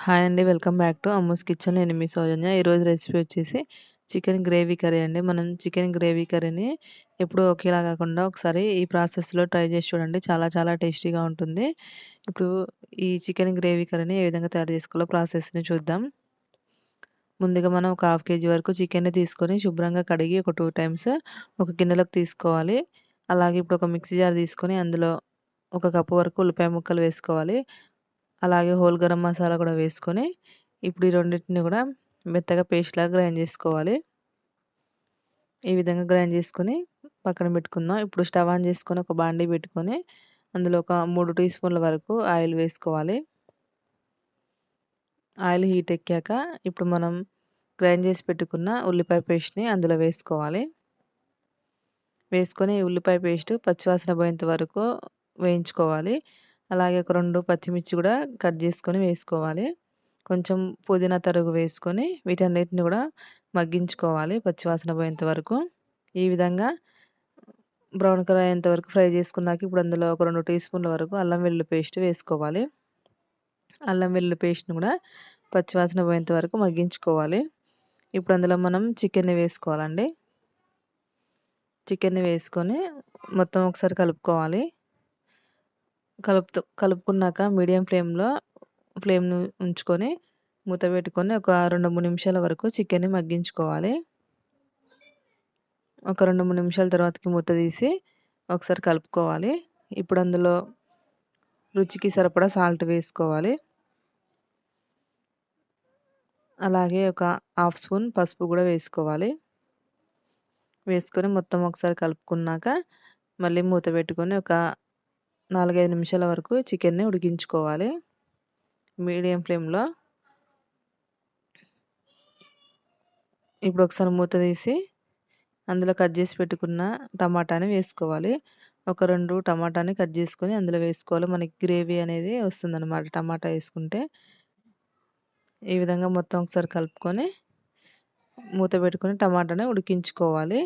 Hi అండి. Welcome back to Ammu's kitchen. నేను మీ సౌజన్య. ఈరోజు రెసిపీ వచ్చేసి చికెన్ గ్రేవీ కర్రీ అండి. మనం చికెన్ గ్రేవీ కర్రీని ఎప్పుడూ ఒకేలా కాకుండా ఒకసారి ఈ ప్రాసెస్‌లో ట్రై చేసి చూడండి. చాలా చాలా టేస్టీగా ఉంటుంది. ఇప్పుడు ఈ చికెన్ గ్రేవీ కర్రీని ఏ విధంగా తయారు చేసుకోవాలో ప్రాసెస్‌ని చూద్దాం. ముందుగా మనం ఒక హాఫ్ కేజీ వరకు చికెన్‌ని తీసుకొని శుభ్రంగా కడిగి ఒక 2 టైమ్స్ ఒక గిన్నెలోకి తీసుకోవాలి. అలాగే ఇప్పుడు ఒక మిక్సీ జార్ తీసుకొని అందులో ఒక కప్పు వరకు ఉల్లిపాయ ముక్కలు వేసుకోవాలి. అలాగే హోల్ గరం మసాలా కూడా వేసుకొని, ఇప్పుడు ఈ రెండిటిని కూడా మెత్తగా పేస్ట్‌లాగా గ్రైండ్ చేసుకోవాలి. ఈ విధంగా గ్రైండ్ చేసుకొని పక్కన పెట్టుకుందాం. ఇప్పుడు స్టవ్ ఆన్ చేసుకొని ఒక బాండీ పెట్టుకొని, అందులో ఒక 3 టీ స్పూన్ల వరకు ఆయిల్ వేసుకోవాలి. ఆయిల్ హీట్ ఎక్కాక ఇప్పుడు మనం గ్రైండ్ చేసి పెట్టుకున్న ఉల్లిపాయ పేస్ట్‌ని అందులో వేసుకోవాలి. వేసుకొని ఉల్లిపాయ పేస్ట్ పచ్చివాసన పోయేంత వరకు వేయించుకోవాలి. అలాగే ఒక 2 పచ్చిమిర్చి కూడా కట్ చేసుకొని వేసుకోవాలి. కొంచెం పుదీనా తరుగు వేసుకొని వీటన్నిటిని కూడా మగ్గించుకోవాలి పచ్చివాసన పోయేంత వరకు. ఈ విధంగా బ్రౌన్ కలర్ అయ్యేంత వరకు ఫ్రై చేసుకున్నాక ఇప్పుడు అందులో ఒక 2 టీ స్పూన్ల వరకు అల్లం వెల్లుల్లి పేస్ట్ వేసుకోవాలి. అల్లం వెల్లుల్లి పేస్ట్‌ని కూడా పచ్చివాసన పోయేంత వరకు మగ్గించుకోవాలి. ఇప్పుడు అందులో మనం చికెన్‌ని వేసుకోవాలండి. చికెన్‌ని వేసుకొని మొత్తం ఒకసారి కలుపుకోవాలి. కలుపుకున్నాక మీడియం ఫ్లేమ్‌ని ఉంచుకొని మూత పెట్టుకొని ఒక 2, 3 నిమిషాల వరకు చికెన్‌ని మగ్గించుకోవాలి. ఒక 2, 3 నిమిషాల తర్వాతకి మూత తీసి ఒకసారి కలుపుకోవాలి. ఇప్పుడు అందులో రుచికి సరిపడా సాల్ట్ వేసుకోవాలి. అలాగే ఒక హాఫ్ స్పూన్ పసుపు కూడా వేసుకోవాలి. వేసుకొని మొత్తం ఒకసారి కలుపుకున్నాక మళ్ళీ మూత పెట్టుకొని ఒక 4, 5 నిమిషాల వరకు చికెన్‌ని ఉడికించుకోవాలి మీడియం ఫ్లేమ్‌లో. ఇప్పుడు ఒకసారి మూత తీసి అందులో కట్ చేసి పెట్టుకున్న టమాటాని వేసుకోవాలి. ఒక 2 టమాటాని కట్ చేసుకొని అందులో వేసుకోవాలి. మనకి గ్రేవీ అనేది వస్తుందన్నమాట టమాటా వేసుకుంటే. ఈ విధంగా మొత్తం ఒకసారి కలుపుకొని మూత పెట్టుకొని టమాటాని ఉడికించుకోవాలి.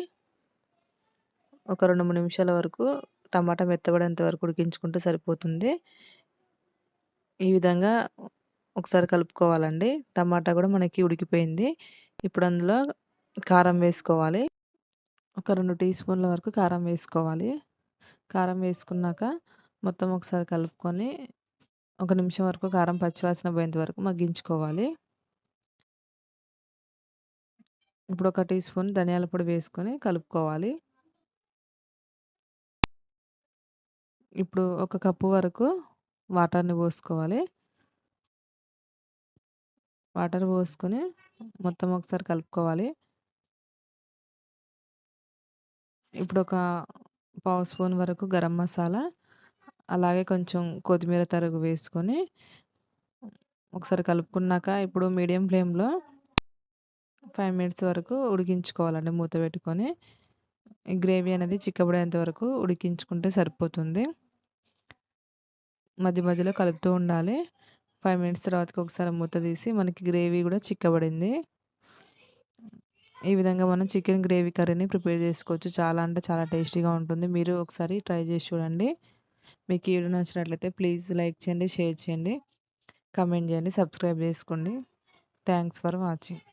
ఒక 2, 3 నిమిషాల వరకు టమాటా మెత్తబడేంత వరకు ఉడికించుకుంటే సరిపోతుంది. ఈ విధంగా ఒకసారి కలుపుకోవాలండి. టమాటా కూడా మనకి ఉడికిపోయింది. ఇప్పుడు అందులో కారం వేసుకోవాలి. ఒక 2 టీ స్పూన్ల వరకు కారం వేసుకోవాలి. కారం వేసుకున్నాక మొత్తం ఒకసారి కలుపుకొని ఒక నిమిషం వరకు కారం పచ్చివాసన పోయేంత వరకు మగ్గించుకోవాలి. ఇప్పుడు ఒక టీ స్పూన్ ధనియాల పొడి వేసుకొని కలుపుకోవాలి. ఇప్పుడు ఒక కప్పు వరకు వాటర్‌ని పోసుకోవాలి. వాటర్ పోసుకొని మొత్తం ఒకసారి కలుపుకోవాలి. ఇప్పుడు ఒక పావు స్పూన్ వరకు గరం మసాలా, అలాగే కొంచెం కొత్తిమీర తరుగు వేసుకొని ఒకసారి కలుపుకున్నాక ఇప్పుడు మీడియం ఫ్లేమ్‌లో 5 మినిట్స్ వరకు ఉడికించుకోవాలండి మూత పెట్టుకొని. ఈ గ్రేవీ అనేది చిక్కబడేంత వరకు ఉడికించుకుంటే సరిపోతుంది. మధ్య మధ్యలో కలుపుతూ ఉండాలి. 5 మినిట్స్ తర్వాతకి ఒకసారి మూత తీసి మనకి గ్రేవీ కూడా చిక్కబడింది. ఈ విధంగా మనం చికెన్ గ్రేవీ కర్రీని ప్రిపేర్ చేసుకోవచ్చు. చాలా అంటే చాలా టేస్టీగా ఉంటుంది. మీరు ఒకసారి ట్రై చేసి చూడండి. మీకు ఈ వీడియో నచ్చినట్లయితే ప్లీజ్ లైక్ చేయండి, షేర్ చేయండి, కామెంట్ చేయండి, సబ్స్క్రైబ్ చేసుకోండి. Thanks for watching.